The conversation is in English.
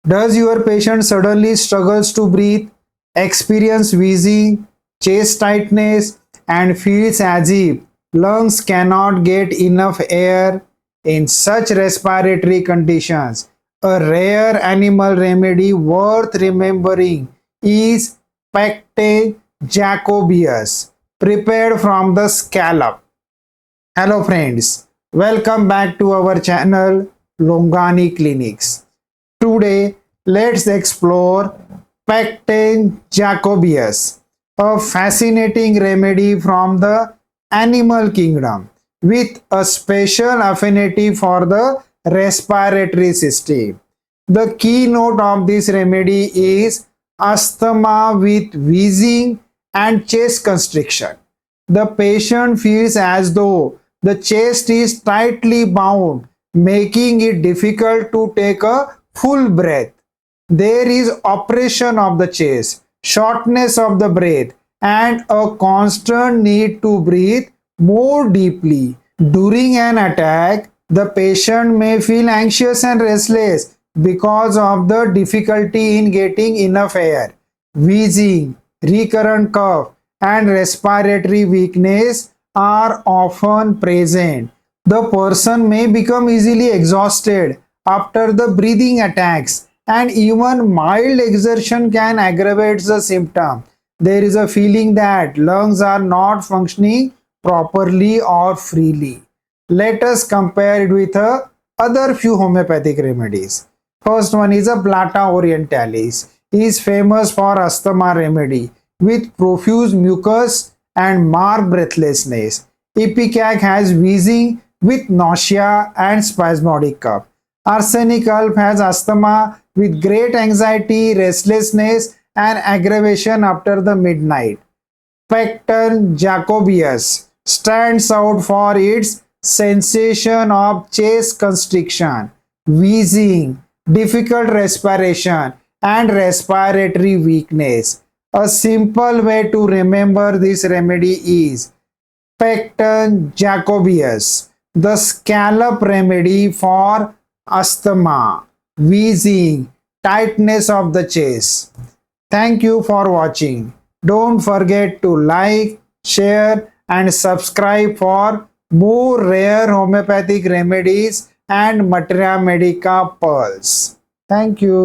Does your patient suddenly struggles to breathe, experience wheezing, chest tightness, and feels as if lungs cannot get enough air? In such respiratory conditions, a rare animal remedy worth remembering is Pecten Jacobeus, prepared from the scallop. Hello friends, welcome back to our channel Longani Clinics. Today, let's explore Pecten Jacobeus, a fascinating remedy from the animal kingdom with a special affinity for the respiratory system. The keynote of this remedy is asthma with wheezing and chest constriction. The patient feels as though the chest is tightly bound, making it difficult to take a full breath. There is oppression of the chest, shortness of the breath, and a constant need to breathe more deeply. During an attack, the patient may feel anxious and restless because of the difficulty in getting enough air. Wheezing, recurrent cough, and respiratory weakness are often present. The person may become easily exhausted after the breathing attacks, and even mild exertion can aggravate the symptom. There is a feeling that lungs are not functioning properly or freely. Let us compare it with other few homeopathic remedies. First one is a Plata orientalis. He is famous for asthma remedy with profuse mucus and marked breathlessness. Ipecac has wheezing with nausea and spasmodic cough. Arsenic Alp has asthma with great anxiety, restlessness, and aggravation after the midnight. Pecten Jacobeus stands out for its sensation of chest constriction, wheezing, difficult respiration, and respiratory weakness. A simple way to remember this remedy is Pecten Jacobeus, the scallop remedy for asthma, wheezing, tightness of the chest. Thank you for watching. Don't forget to like, share, and subscribe for more rare homeopathic remedies and Materia Medica pearls. Thank you.